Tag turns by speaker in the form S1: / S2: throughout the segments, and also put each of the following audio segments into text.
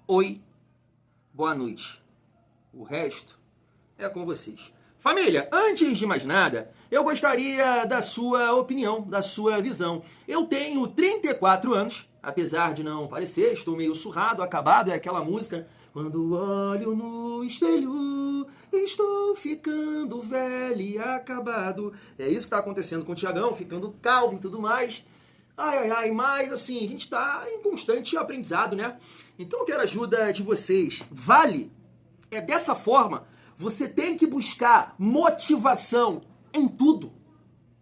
S1: oi, boa noite. O resto é com vocês. Família, antes de mais nada, eu gostaria da sua opinião, da sua visão. Eu tenho 34 anos, apesar de não parecer, estou meio surrado, acabado, é aquela música. Quando olho no espelho, estou ficando velho e acabado. É isso que está acontecendo com o Tiagão, ficando calvo e tudo mais. Mas assim, a gente está em constante aprendizado, né? Então eu quero a ajuda de vocês. Vale? É dessa forma. Você tem que buscar motivação em tudo.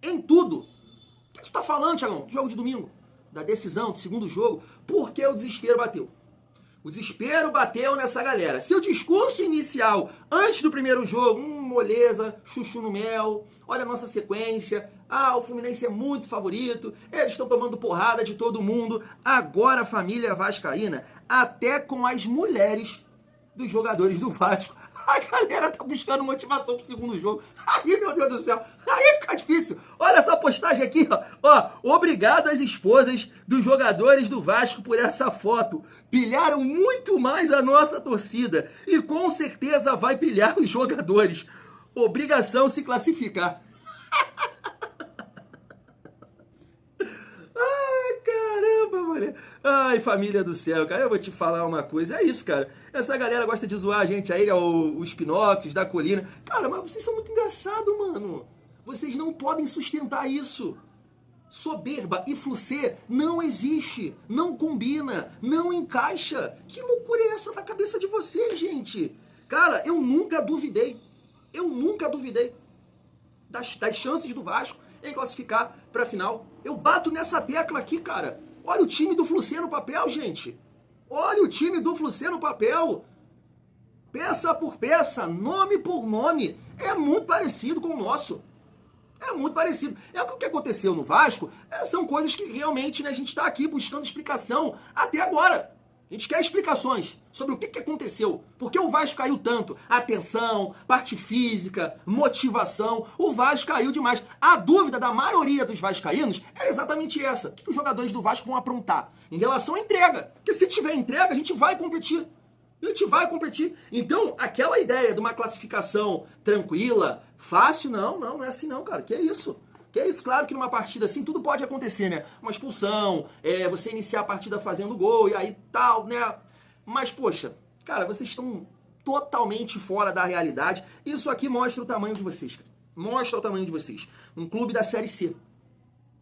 S1: Em tudo. O que tu tá falando, Tiagão? Jogo de domingo. Da decisão, do segundo jogo. Porque o desespero bateu. O desespero bateu nessa galera. Seu discurso inicial, antes do primeiro jogo, moleza, chuchu no mel, olha a nossa sequência, o Fluminense é muito favorito, eles estão tomando porrada de todo mundo. Agora a família vascaína, até com as mulheres dos jogadores do Vasco, a galera tá buscando motivação pro segundo jogo. Aí, meu Deus do céu, aí fica difícil. Olha essa postagem aqui, ó. Obrigado às esposas dos jogadores do Vasco por essa foto. Pilharam muito mais a nossa torcida e com certeza vai pilhar os jogadores. Obrigação se classificar. Ai, família do céu, cara, eu vou te falar uma coisa, é isso, cara, essa galera gosta de zoar a gente aí, os Pinóquios da colina, cara, mas vocês são muito engraçados, mano, vocês não podem sustentar isso, soberba e flucê não existe, não combina, não encaixa, que loucura é essa da cabeça de vocês, gente? Cara, eu nunca duvidei das chances do Vasco em classificar pra final, eu bato nessa tecla aqui, cara. Olha o time do Flucê no papel, gente. Olha o time do Flucê no papel. Peça por peça, nome por nome. É muito parecido com o nosso. É muito parecido. É o que aconteceu no Vasco. São coisas que realmente, né, a gente está aqui buscando explicação até agora. A gente quer explicações sobre o que aconteceu. Por que o Vasco caiu tanto? Atenção, parte física, motivação. O Vasco caiu demais. A dúvida da maioria dos vascaínos é exatamente essa. O que os jogadores do Vasco vão aprontar em relação à entrega? Porque se tiver entrega, a gente vai competir. Então, aquela ideia de uma classificação tranquila, fácil, não é assim não, cara. Que é isso? Claro que numa partida assim tudo pode acontecer, né? Uma expulsão, você iniciar a partida fazendo gol e aí tal, né? Mas, poxa, cara, vocês estão totalmente fora da realidade. Isso aqui mostra o tamanho de vocês, cara. Mostra o tamanho de vocês. Um clube da Série C.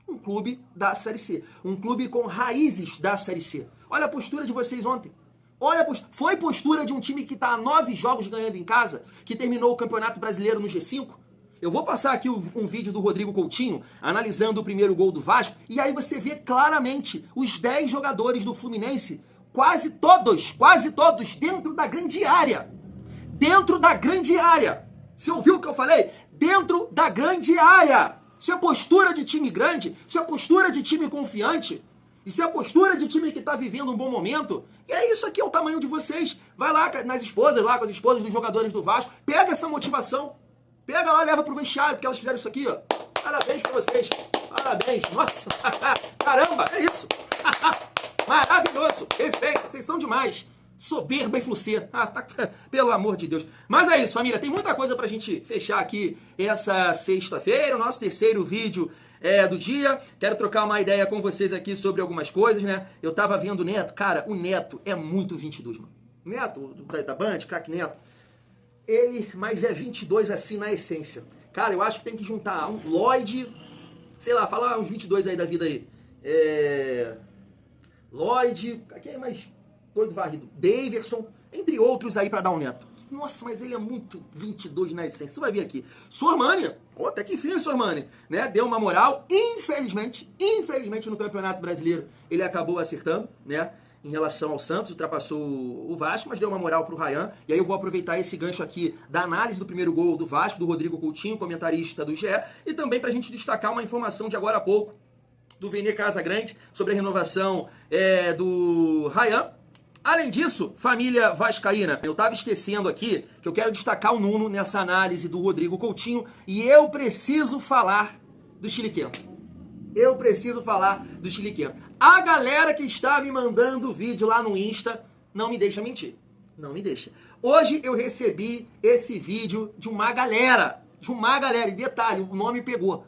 S1: Um clube com raízes da Série C. Olha a postura de vocês ontem. Foi postura de um time que tá há 9 jogos ganhando em casa, que terminou o Campeonato Brasileiro no G5. Eu vou passar aqui um vídeo do Rodrigo Coutinho, analisando o primeiro gol do Vasco, e aí você vê claramente os 10 jogadores do Fluminense, quase todos, dentro da grande área. Você ouviu o que eu falei? Dentro da grande área. Isso é postura de time grande, isso é postura de time confiante, isso é postura de time que tá vivendo um bom momento. E é isso aqui, é o tamanho de vocês. Vai lá com as esposas dos jogadores do Vasco, pega essa motivação. Pega lá e leva pro vestiário, porque elas fizeram isso aqui, ó. Parabéns pra vocês. Parabéns. Nossa. Caramba, é isso. Maravilhoso. Perfeito. Vocês são demais. Soberba e flucê. Pelo amor de Deus. Mas é isso, família. Tem muita coisa pra gente fechar aqui essa sexta-feira. O nosso terceiro vídeo do dia. Quero trocar uma ideia com vocês aqui sobre algumas coisas, né? Eu tava vendo o Neto. Cara, o Neto é muito 22, mano. Neto, da Band, craque Neto. Mas é 22 assim na essência. Cara, eu acho que tem que juntar um Lloyd, sei lá, fala uns 22 aí da vida aí. Lloyd, quem é mais doido varrido? Daverson, entre outros aí pra dar um Neto. Nossa, mas ele é muito 22 na essência. Você vai ver aqui. Sormani, até que enfim, Sormani, né? Deu uma moral. Infelizmente, no Campeonato Brasileiro, ele acabou acertando, né? Em relação ao Santos, ultrapassou o Vasco, mas deu uma moral pro Ryan. E aí eu vou aproveitar esse gancho aqui da análise do primeiro gol do Vasco, do Rodrigo Coutinho, comentarista do GE, e também pra gente destacar uma informação de agora a pouco do Vene Casagrande sobre a renovação do Ryan. Além disso, família vascaína, eu tava esquecendo aqui que eu quero destacar o Nuno nessa análise do Rodrigo Coutinho e eu preciso falar do Chiliquento. A galera que está me mandando vídeo lá no Insta, não me deixa mentir. Não me deixa. Hoje eu recebi esse vídeo de uma galera. E detalhe, o nome pegou.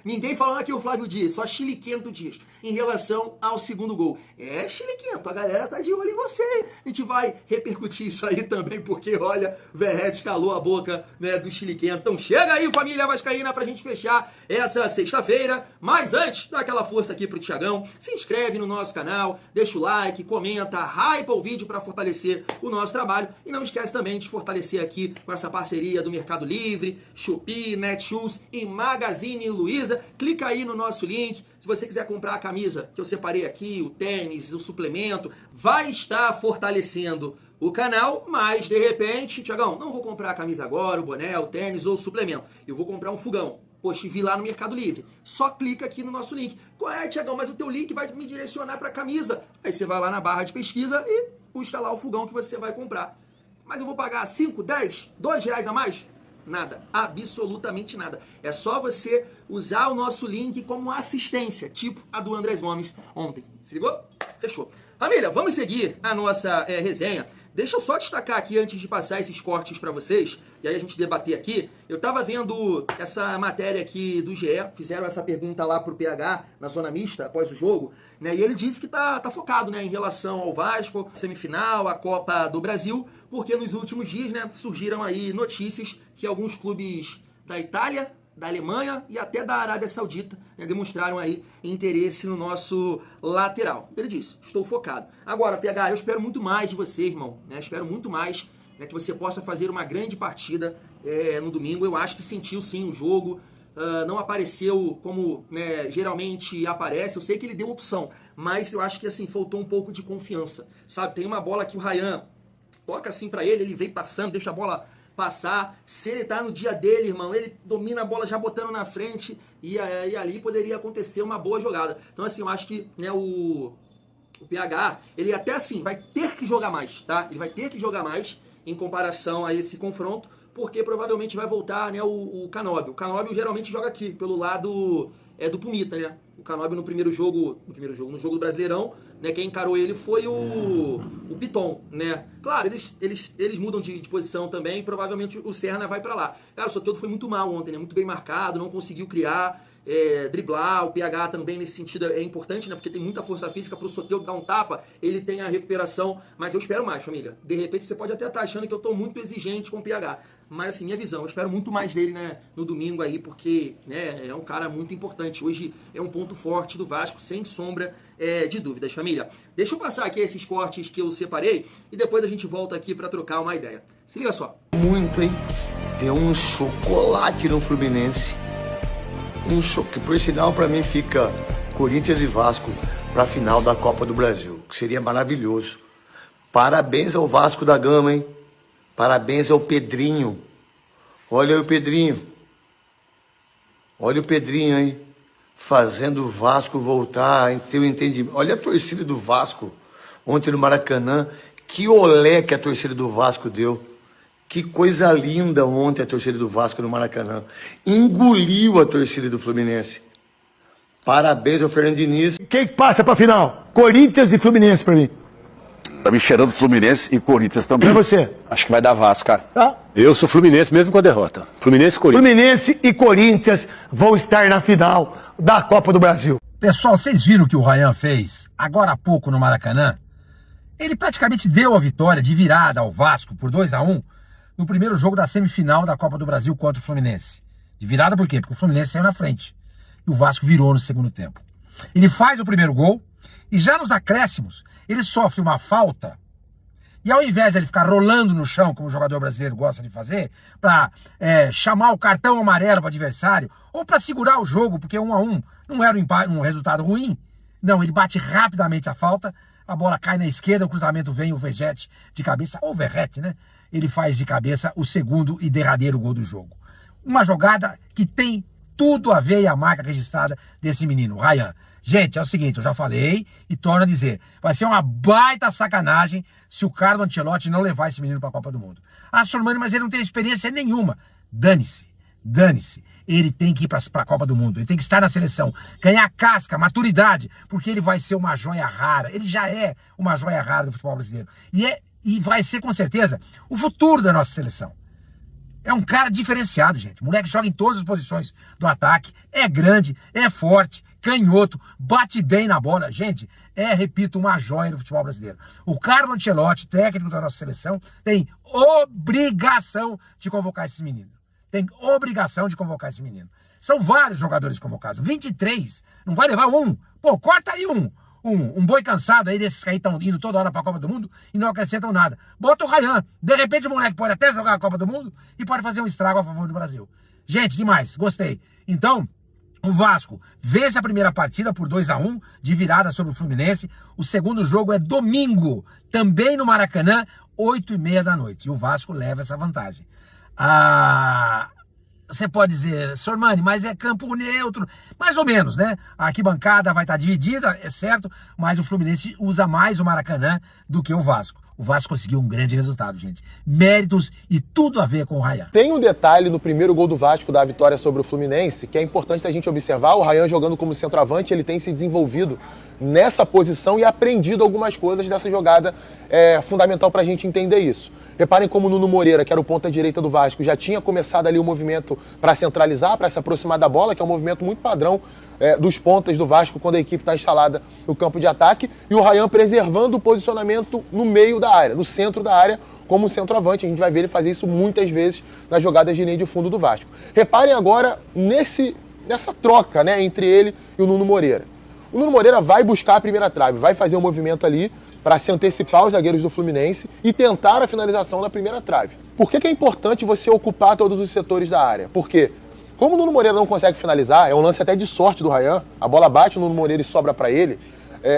S1: Ninguém falando aqui o Flávio Dias, só Chiliquento Dias, em relação ao segundo gol. É, Chiliquento, a galera tá de olho em você. A gente vai repercutir isso aí também, porque, olha, o Verratti calou a boca, né, do Chiliquento. Então chega aí, família vascaína, pra gente fechar essa sexta-feira. Mas antes, dá aquela força aqui pro Thiagão, se inscreve no nosso canal, deixa o like, comenta, hypa o vídeo pra fortalecer o nosso trabalho. E não esquece também de fortalecer aqui com essa parceria do Mercado Livre, Shopee, Netshoes e Magazine Luiza. Clica aí no nosso link. Se você quiser comprar a camisa que eu separei aqui, o tênis, o suplemento, vai estar fortalecendo o canal, mas de repente, Thiagão, não vou comprar a camisa agora, o boné, o tênis ou o suplemento. Eu vou comprar um fogão. Poxa, vi lá no Mercado Livre. Só clica aqui no nosso link. Qual é, Thiagão? Mas o teu link vai me direcionar para a camisa. Aí você vai lá na barra de pesquisa e busca lá o fogão que você vai comprar. Mas eu vou pagar 5, 10, 2 reais a mais? Nada, absolutamente nada. É só você usar o nosso link como assistência, tipo a do Andrés Gomes ontem. Se ligou? Fechou. Família, vamos seguir a nossa resenha. Deixa eu só destacar aqui, antes de passar esses cortes para vocês, e aí a gente debater aqui. Eu tava vendo essa matéria aqui do GE, fizeram essa pergunta lá pro PH, na zona mista, após o jogo, né? E ele disse que tá focado, né, em relação ao Vasco, semifinal, a Copa do Brasil, porque nos últimos dias, né, surgiram aí notícias que alguns clubes da Itália, da Alemanha e até da Arábia Saudita, né, demonstraram aí interesse no nosso lateral. Ele disse, estou focado. Agora, PH, eu espero muito mais de você, irmão, né? Espero muito mais, né, que você possa fazer uma grande partida no domingo. Eu acho que sentiu sim o jogo, não apareceu como, né, geralmente aparece. Eu sei que ele deu opção, mas eu acho que assim, faltou um pouco de confiança, sabe? Tem uma bola que o Ryan toca assim pra ele vem passando, deixa a bola passar. Se ele tá no dia dele, irmão, ele domina a bola já botando na frente e ali poderia acontecer uma boa jogada. Então assim, eu acho que, né, o PH, ele até assim vai ter que jogar mais, tá? Ele vai ter que jogar mais em comparação a esse confronto, porque provavelmente vai voltar, né, o Canóbio. O Canóbio geralmente joga aqui, pelo lado do Pumita, né? O Canóbio no jogo do Brasileirão, né, quem encarou ele foi o Piton, né? Claro, eles mudam de posição também, provavelmente o Serna vai pra lá. Cara, o Soteldo foi muito mal ontem, né? Muito bem marcado, não conseguiu criar, driblar. O PH também nesse sentido é importante, né? Porque tem muita força física pro Soteldo dar um tapa, ele tem a recuperação, mas eu espero mais, família. De repente você pode até estar achando que eu tô muito exigente com o PH, mas assim, minha visão, eu espero muito mais dele, né, no domingo aí, porque, né, é um cara muito importante. Hoje é um ponto forte do Vasco, sem sombra de dúvidas, família. Deixa eu passar aqui esses cortes que eu separei e depois a gente volta aqui pra trocar uma ideia. Se liga só.
S2: Muito, hein? Deu um chocolate no Fluminense. Que por sinal pra mim fica Corinthians e Vasco pra final da Copa do Brasil, que seria maravilhoso. Parabéns ao Vasco da Gama, hein? Parabéns ao Pedrinho. Olha aí o Pedrinho. Olha o Pedrinho, hein? Fazendo o Vasco voltar em teu entendimento. Olha a torcida do Vasco ontem no Maracanã. Que olé que a torcida do Vasco deu. Que coisa linda ontem a torcida do Vasco no Maracanã. Engoliu a torcida do Fluminense. Parabéns ao Fernando Diniz.
S3: Quem passa pra final? Corinthians e Fluminense pra mim.
S4: Tá me cheirando Fluminense e Corinthians também.
S3: E você?
S5: Acho que vai dar Vasco, cara.
S3: Tá?
S5: Eu sou Fluminense mesmo com a derrota. Fluminense e Corinthians.
S3: Fluminense e Corinthians vão estar na final da Copa do Brasil.
S6: Pessoal, vocês viram o que o Ryan fez agora há pouco no Maracanã? Ele praticamente deu a vitória de virada ao Vasco por 2-1 no primeiro jogo da semifinal da Copa do Brasil contra o Fluminense. De virada por quê? Porque o Fluminense saiu na frente e o Vasco virou no segundo tempo. Ele faz o primeiro gol e já nos acréscimos ele sofre uma falta e ao invés de ele ficar rolando no chão, como o jogador brasileiro gosta de fazer, para chamar o cartão amarelo para o adversário ou para segurar o jogo, porque 1-1 não era um resultado ruim, não, ele bate rapidamente a falta, a bola cai na esquerda, o cruzamento vem, o Verratti de cabeça, ou Verratti, né? Ele faz de cabeça o segundo e derradeiro gol do jogo. Uma jogada que tem tudo a ver e a marca registrada desse menino, Ryan. Gente, é o seguinte, eu já falei e torno a dizer, vai ser uma baita sacanagem se o Carlo Ancelotti não levar esse menino para a Copa do Mundo. Ah, Sormani, mas ele não tem experiência nenhuma. Dane-se. dane-se. Ele tem que ir para a Copa do Mundo, ele tem que estar na seleção, ganhar casca, maturidade, porque ele vai ser uma joia rara. Ele já é uma joia rara do futebol brasileiro. E vai ser, com certeza, o futuro da nossa seleção. É um cara diferenciado, gente. O moleque joga em todas as posições do ataque, é grande, é forte, canhoto, bate bem na bola. Gente, repito, uma joia do futebol brasileiro. O Carlo Ancelotti, técnico da nossa seleção, tem obrigação de convocar esses meninos. Tem obrigação de convocar esse menino. São vários jogadores convocados. 23. Não vai levar um. Pô, corta aí um boi cansado aí desses que aí estão indo toda hora pra Copa do Mundo e não acrescentam nada. Bota o Ryan. De repente o moleque pode até jogar a Copa do Mundo e pode fazer um estrago a favor do Brasil. Gente, demais. Gostei. Então, o Vasco vence a primeira partida por 2-1 de virada sobre o Fluminense. O segundo jogo é domingo, também no Maracanã, 8h30 da noite. E o Vasco leva essa vantagem. Você pode dizer, Sormani, mas é campo neutro. Mais ou menos, né? A arquibancada vai estar dividida, é certo, mas o Fluminense usa mais o Maracanã do que o Vasco. O Vasco conseguiu um grande resultado, gente. Méritos e tudo a ver com o Ryan.
S7: Tem um detalhe no primeiro gol do Vasco da vitória sobre o Fluminense que é importante a gente observar. O Ryan jogando como centroavante, ele tem se desenvolvido nessa posição e aprendido algumas coisas dessa jogada fundamental para a gente entender isso. Reparem como o Nuno Moreira, que era o ponta-direita do Vasco, já tinha começado ali o movimento para centralizar, para se aproximar da bola, que é um movimento muito padrão dos pontas do Vasco quando a equipe está instalada no campo de ataque, e o Ryan preservando o posicionamento no meio da área, no centro da área, como centroavante. A gente vai ver ele fazer isso muitas vezes nas jogadas de linha de fundo do Vasco. Reparem agora nessa troca, né, entre ele e o Nuno Moreira. O Nuno Moreira vai buscar a primeira trave, vai fazer um movimento ali para se antecipar os zagueiros do Fluminense e tentar a finalização na primeira trave. Por que é importante você ocupar todos os setores da área? Porque, como o Nuno Moreira não consegue finalizar, é um lance até de sorte do Ryan, a bola bate no Nuno Moreira e sobra para ele,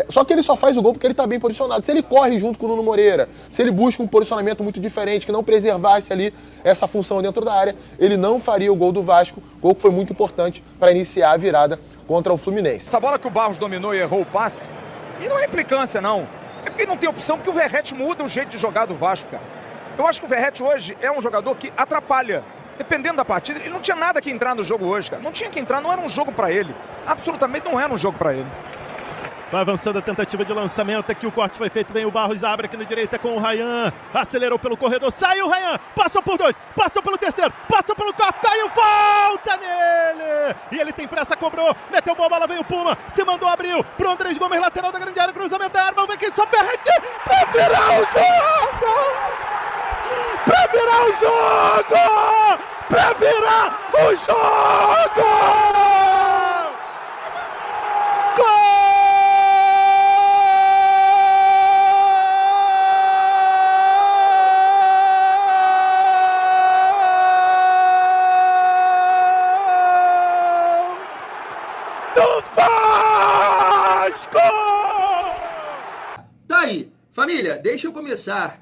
S7: só que ele só faz o gol porque ele está bem posicionado. Se ele corre junto com o Nuno Moreira, se ele busca um posicionamento muito diferente, que não preservasse ali essa função dentro da área, ele não faria o gol do Vasco, gol que foi muito importante para iniciar a virada contra o Fluminense.
S8: Essa bola que o Barros dominou e errou o passe, e não é implicância não, é porque não tem opção, porque o Verratti muda o jeito de jogar do Vasco, cara. Eu acho que o Verratti hoje é um jogador que atrapalha, dependendo da partida, e não tinha nada que entrar no jogo hoje, cara. Não tinha que entrar, não era um jogo pra ele. Absolutamente não era um jogo pra ele.
S9: Vai avançando a tentativa de lançamento, aqui o corte foi feito, vem o Barros, abre aqui na direita com o Ryan, acelerou pelo corredor, saiu o Ryan, passou por 2, passou pelo terceiro, passou pelo quarto, caiu, falta nele! E ele tem pressa, cobrou, meteu boa bola, veio o Puma, se mandou, abriu, pro Andrés Gomes, lateral da grande área, cruzamento da área, vem aqui, só Ferretti, pra virar o jogo! Pra virar o jogo! Pra virar o jogo! Gol!
S1: Tá aí. Família, deixa eu começar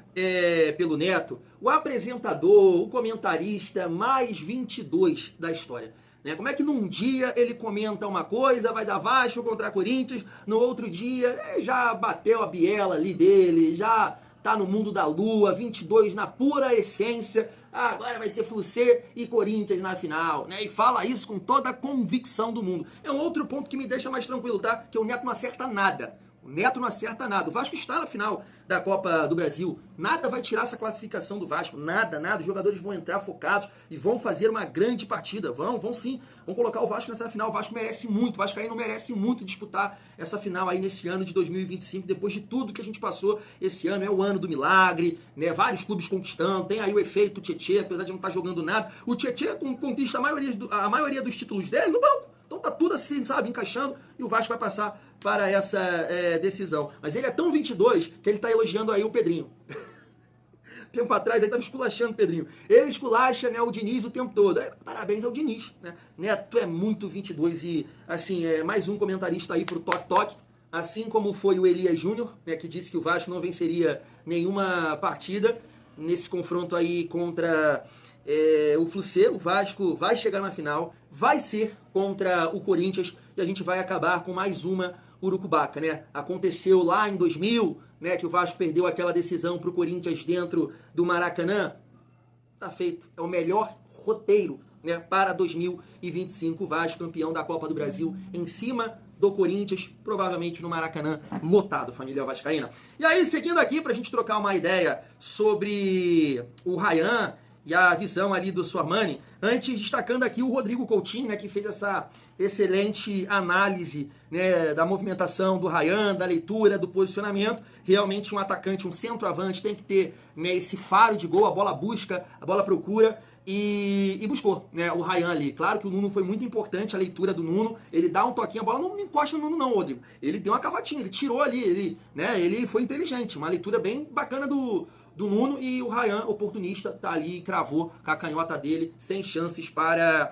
S1: pelo Neto, o apresentador, o comentarista mais 22 da história. Né? Como é que num dia ele comenta uma coisa, vai dar Vasco contra Corinthians, no outro dia já bateu a biela ali dele, já tá no mundo da lua, 22 na pura essência, agora vai ser Fluminense e Corinthians na final, né? E fala isso com toda a convicção do mundo. É um outro ponto que me deixa mais tranquilo, tá? Que o Neto não acerta nada. O Neto não acerta nada. O Vasco está na final da Copa do Brasil. Nada vai tirar essa classificação do Vasco. Nada, nada. Os jogadores vão entrar focados e vão fazer uma grande partida. Vão sim. Vão colocar o Vasco nessa final. O Vasco merece muito. O Vasco aí não merece muito disputar essa final aí nesse ano de 2025, depois de tudo que a gente passou esse ano. É o ano do milagre, né? Vários clubes conquistando. Tem aí o efeito Tietê, apesar de não estar jogando nada. O Tietê conquista a maioria dos títulos dele no banco. Então tá tudo assim, sabe, encaixando, e o Vasco vai passar para essa decisão. Mas ele é tão 22 que ele tá elogiando aí o Pedrinho. Tempo atrás ele tava esculachando o Pedrinho. Ele esculacha, né, o Diniz o tempo todo. Parabéns ao Diniz, né? Neto é muito 22 e, assim, mais um comentarista aí pro Toque Toque. Assim como foi o Elias Júnior, né, que disse que o Vasco não venceria nenhuma partida nesse confronto aí contra o Fluminense. O Vasco vai chegar na final, vai ser contra o Corinthians e a gente vai acabar com mais uma urucubaca, né? Aconteceu lá em 2000, né, que o Vasco perdeu aquela decisão pro Corinthians dentro do Maracanã. Tá feito. É o melhor roteiro né, para 2025, Vasco campeão da Copa do Brasil em cima do Corinthians, provavelmente no Maracanã, lotado, família vascaína. E aí, seguindo aqui, pra gente trocar uma ideia sobre o Ryan e a visão ali do Sormani, antes destacando aqui o Rodrigo Coutinho, né, que fez essa excelente análise, né, da movimentação do Ryan, da leitura, do posicionamento. Realmente um atacante, um centroavante tem que ter, né, esse faro de gol, a bola busca, a bola procura, e buscou, né, o Ryan ali. Claro que o Nuno foi muito importante, a leitura do Nuno, ele dá um toquinho, a bola não encosta no Nuno não, Rodrigo. Ele deu uma cavatinha, ele tirou ali, ele foi inteligente, uma leitura bem bacana do Nuno, e o Ryan, oportunista, tá ali, cravou com a canhota dele, sem chances para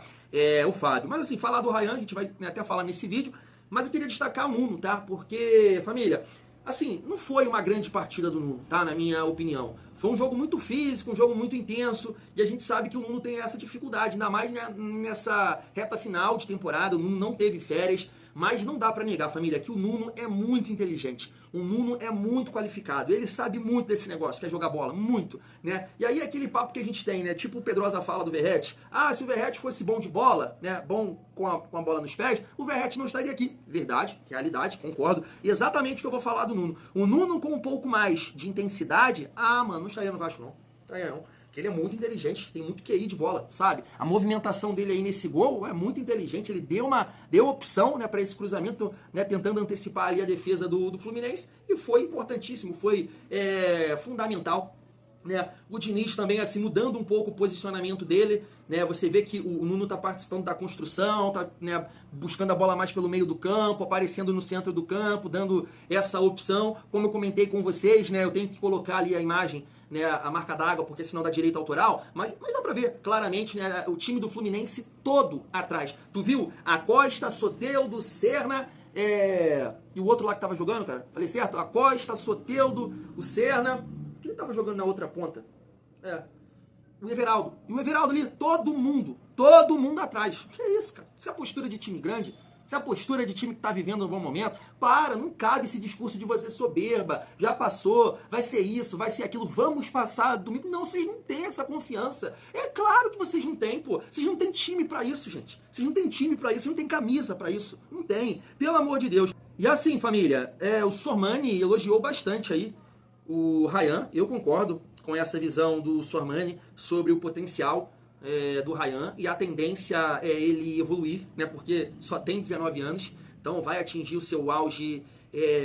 S1: o Fábio. Mas assim, falar do Ryan, a gente vai, né, até falar nesse vídeo, mas eu queria destacar o Nuno, tá? Porque, família, assim, não foi uma grande partida do Nuno, tá? Na minha opinião. Foi um jogo muito físico, um jogo muito intenso, e a gente sabe que o Nuno tem essa dificuldade, ainda mais, né, nessa reta final de temporada. O Nuno não teve férias, mas não dá pra negar, família, que o Nuno é muito inteligente. O Nuno é muito qualificado, ele sabe muito desse negócio, que é jogar bola, muito, né? E aí aquele papo que a gente tem, né? Tipo o Pedrosa fala do Verratti. Ah, se o Verratti fosse bom de bola, né? Bom com a bola nos pés, o Verratti não estaria aqui. Verdade, realidade, concordo. E exatamente o que eu vou falar do Nuno. O Nuno com um pouco mais de intensidade, mano, não estaria no Vasco não. Estaria não. Ele é muito inteligente, tem muito QI de bola, sabe? A movimentação dele aí nesse gol é muito inteligente. Ele deu opção, né, para esse cruzamento, né, tentando antecipar ali a defesa do Fluminense, e foi importantíssimo, foi fundamental. Né? O Diniz também, assim, mudando um pouco o posicionamento dele, né? Você vê que o Nuno tá participando da construção, tá, né, buscando a bola mais pelo meio do campo, aparecendo no centro do campo, dando essa opção. Como eu comentei com vocês, né, eu tenho que colocar ali a imagem, né, a marca d'água, porque senão dá direito autoral, mas dá pra ver claramente, né, o time do Fluminense todo atrás. Tu viu? Acosta, Soteldo, Serna, e o outro lá que tava jogando, cara, falei certo? Acosta, Soteldo, o Serna. Quem tava jogando na outra ponta? O Everaldo. E o Everaldo ali, todo mundo atrás. Que é isso, cara? Isso é a postura de time grande? Isso é a postura de time que tá vivendo um bom momento? Não cabe esse discurso de você soberba, já passou, vai ser isso, vai ser aquilo, vamos passar domingo. Não, vocês não têm essa confiança. É claro que vocês não têm, pô. Vocês não têm time pra isso, gente. Vocês não têm time pra isso, vocês não têm camisa pra isso. Não tem, pelo amor de Deus. E assim, família, o Sormani elogiou bastante aí o Ryan. Eu concordo com essa visão do Sormani sobre o potencial do Ryan, e a tendência é ele evoluir, né, porque só tem 19 anos, então vai atingir o seu auge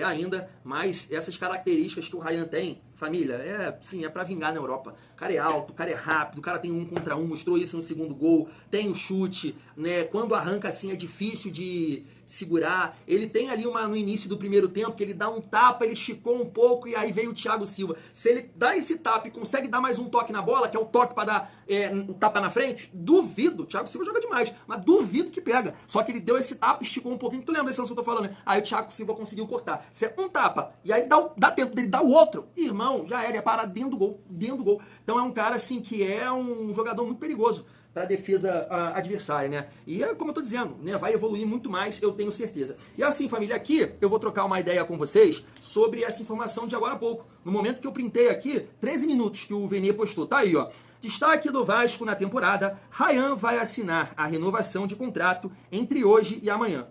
S1: ainda, mas essas características que o Ryan tem, família, é pra vingar na Europa. O cara é alto, o cara é rápido, o cara tem 1 contra 1, mostrou isso no segundo gol, tem o chute, né, quando arranca assim é difícil de segurar. Ele tem ali no início do primeiro tempo, que ele dá um tapa, ele esticou um pouco, e aí veio o Thiago Silva. Se ele dá esse tapa e consegue dar mais um toque na bola, que é o toque para dar um tapa na frente, duvido, o Thiago Silva joga demais, mas duvido que pega. Só que ele deu esse tapa, esticou um pouquinho, tu lembra desse lance que eu tô falando, né? Aí o Thiago Silva conseguiu cortar. Se é um tapa, e aí dá tempo dele dar o outro, irmão, já era, é parar dentro do gol. Então é um cara, assim, que é um jogador muito perigoso para a defesa adversária, né? E como eu tô dizendo, né, vai evoluir muito mais, eu tenho certeza. E assim, família, aqui eu vou trocar uma ideia com vocês sobre essa informação de agora há pouco. No momento que eu printei aqui, 13 minutos que o Vene postou, tá aí, ó. Destaque do Vasco na temporada: Ryan vai assinar a renovação de contrato entre hoje e amanhã,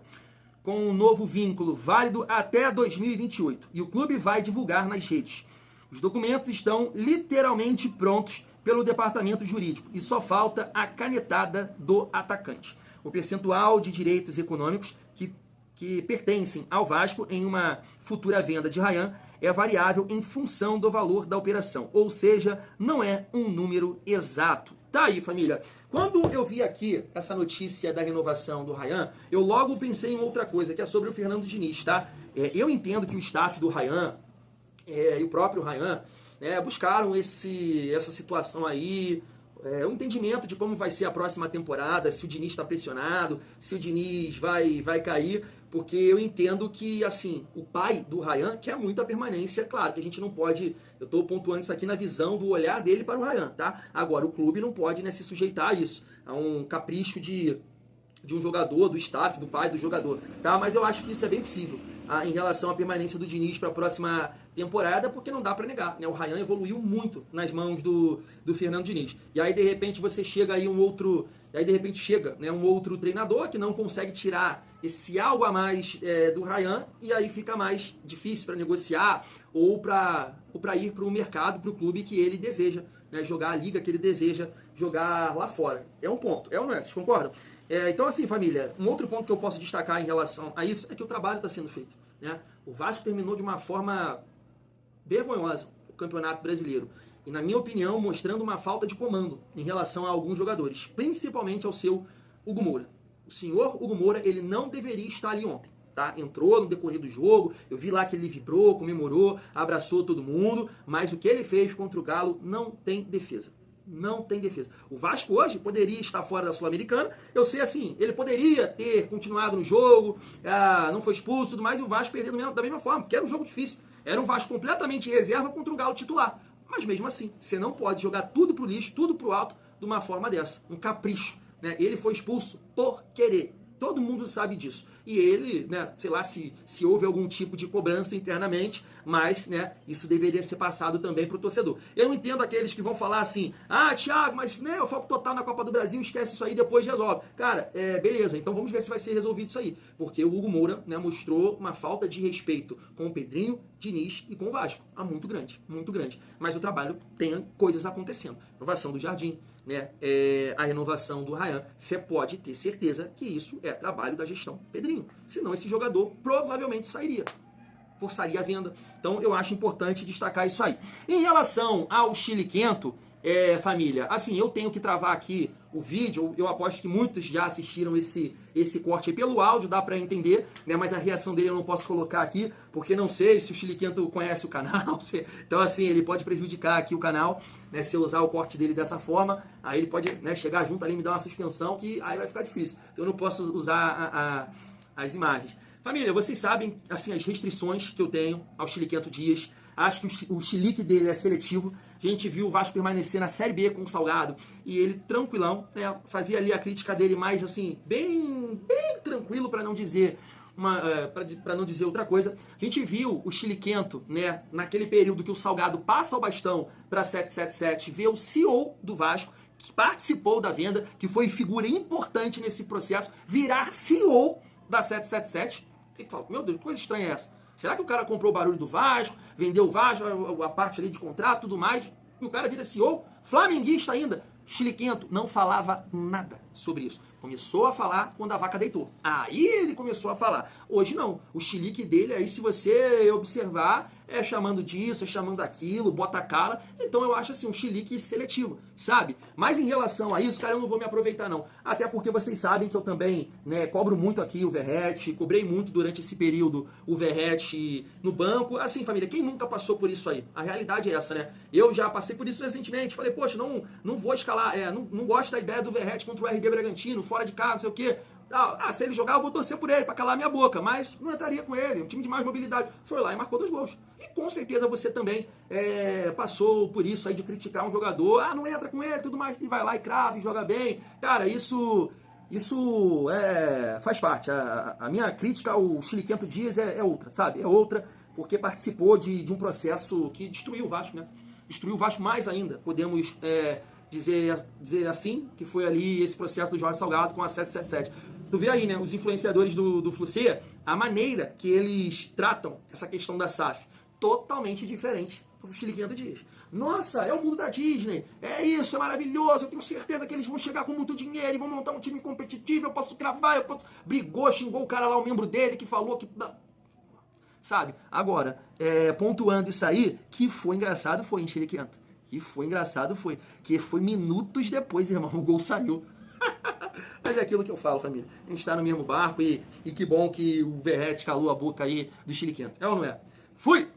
S1: com um novo vínculo válido até 2028. E o clube vai divulgar nas redes. Os documentos estão literalmente prontos pelo departamento jurídico, e só falta a canetada do atacante. O percentual de direitos econômicos que pertencem ao Vasco em uma futura venda de Ryan é variável em função do valor da operação, ou seja, não é um número exato. Tá aí, família. Quando eu vi aqui essa notícia da renovação do Ryan, eu logo pensei em outra coisa, que é sobre o Fernando Diniz, tá? Eu entendo que o staff do Ryan e o próprio Ryan buscaram essa situação aí, o entendimento de como vai ser a próxima temporada, se o Diniz está pressionado, se o Diniz vai cair, porque eu entendo que, assim, o pai do Ryan quer muito a permanência. Claro que a gente não pode, eu estou pontuando isso aqui na visão do olhar dele para o Ryan, tá? Agora, o clube não pode, né, se sujeitar a isso, a um capricho de um jogador, do staff, do pai do jogador, tá? Mas eu acho que isso é bem possível. em relação à permanência do Diniz para a próxima temporada, porque não dá para negar, né? O Rayan evoluiu muito nas mãos do Fernando Diniz. E aí, de repente, você chega aí um outro treinador que não consegue tirar esse algo a mais do Rayan, e aí fica mais difícil para negociar ou para ir para o mercado, para o clube que ele deseja, né? Jogar a liga que ele deseja jogar lá fora. É um ponto, é ou não é? Vocês concordam? Então, assim, família, um outro ponto que eu posso destacar em relação a isso é que o trabalho está sendo feito, né? O Vasco terminou de uma forma vergonhosa o Campeonato Brasileiro. E, na minha opinião, mostrando uma falta de comando em relação a alguns jogadores, principalmente ao seu Hugo Moura. O senhor Hugo Moura, ele não deveria estar ali ontem, tá? Entrou no decorrer do jogo, eu vi lá que ele vibrou, comemorou, abraçou todo mundo, mas o que ele fez contra o Galo não tem defesa. Não tem defesa. O Vasco hoje poderia estar fora da Sul-Americana. Eu sei assim, ele poderia ter continuado no jogo, não foi expulso e tudo mais, e o Vasco perdeu da mesma forma, porque era um jogo difícil. Era um Vasco completamente reserva contra um Galo titular. Mas mesmo assim, você não pode jogar tudo pro lixo, tudo pro alto, de uma forma dessa. Um capricho, né? Ele foi expulso por querer. Todo mundo sabe disso. E ele, né, sei lá se houve algum tipo de cobrança internamente, mas, né, isso deveria ser passado também para o torcedor. Eu não entendo aqueles que vão falar assim, Thiago, mas né, o foco total na Copa do Brasil, esquece isso aí, depois resolve. Cara, beleza, então vamos ver se vai ser resolvido isso aí. Porque o Hugo Moura, né, mostrou uma falta de respeito com o Pedrinho, Diniz e com o Vasco. Muito grande, muito grande. Mas o trabalho tem coisas acontecendo. Renovação do Jardim, né, a renovação do Rayan, você pode ter certeza que isso é trabalho da gestão Pedrinho. Senão esse jogador provavelmente sairia. Forçaria a venda. Então eu acho importante destacar isso aí. Em relação ao Chile Quento, família, assim, eu tenho que travar aqui o vídeo, eu aposto que muitos já assistiram esse corte aí pelo áudio, dá pra entender, né, mas a reação dele eu não posso colocar aqui, porque não sei se o Chile Quento conhece o canal, então assim, ele pode prejudicar aqui o canal, né, se eu usar o corte dele dessa forma, aí ele pode, né, chegar junto ali e me dar uma suspensão, que aí vai ficar difícil, então eu não posso usar as imagens. Família, vocês sabem, assim, as restrições que eu tenho ao Chile Quento Dias. Acho que o chilique dele é seletivo. A gente viu o Vasco permanecer na Série B com o Salgado e ele tranquilão, né? Fazia ali a crítica dele mais assim, bem tranquilo, para não dizer para não dizer outra coisa. A gente viu o Chile Quento, né, naquele período que o Salgado passa o bastão para 777, ver o CEO do Vasco, que participou da venda, que foi figura importante nesse processo, virar CEO da 777. E fala, meu Deus, que coisa estranha é essa? Será que o cara comprou o barulho do Vasco, vendeu o Vasco, a parte ali de contrato, tudo mais, e o cara vira CEO, flamenguista ainda? Chile Quento não falava nada sobre isso. Começou a falar quando a vaca deitou. Aí ele começou a falar. Hoje não. O chilique dele aí, se você observar, é chamando disso, é chamando daquilo, bota a cara. Então eu acho assim, um chilique seletivo, sabe? Mas em relação a isso, cara, eu não vou me aproveitar não. Até porque vocês sabem que eu também, né, cobro muito aqui o Verratti, cobrei muito durante esse período o Verratti no banco. Assim, família, quem nunca passou por isso aí? A realidade é essa, né? Eu já passei por isso recentemente. Falei, poxa, não vou escalar, não gosto da ideia do Verratti contra o RB Bragantino, fora de casa, não sei o quê. Se ele jogar, eu vou torcer por ele, pra calar minha boca, mas não entraria com ele, um time de mais mobilidade. Foi lá e marcou 2 gols. E com certeza você também passou por isso aí de criticar um jogador, não entra com ele, tudo mais, e vai lá e crava e joga bem. Cara, isso faz parte. A minha crítica ao Chile Quento Dias é outra, sabe? É outra, porque participou de um processo que destruiu o Vasco, né? Destruiu o Vasco mais ainda, podemos dizer assim, que foi ali esse processo do Jorge Salgado com a 777. Tu vê aí, né, os influenciadores do Flucê, a maneira que eles tratam essa questão da SAF, totalmente diferente do Chile Quento Dias. Nossa, é o mundo da Disney, é isso, é maravilhoso, eu tenho certeza que eles vão chegar com muito dinheiro e vão montar um time competitivo, eu posso cravar, brigou, xingou o cara lá, o membro dele, que falou que... Sabe? Agora, pontuando isso aí, que foi engraçado foi em Chile Quento. Que foi engraçado foi. Que foi minutos depois, irmão, o gol saiu. Mas é aquilo que eu falo, família. A gente tá no mesmo barco e que bom que o Verratti calou a boca aí do Chile Quento. É ou não é? Fui!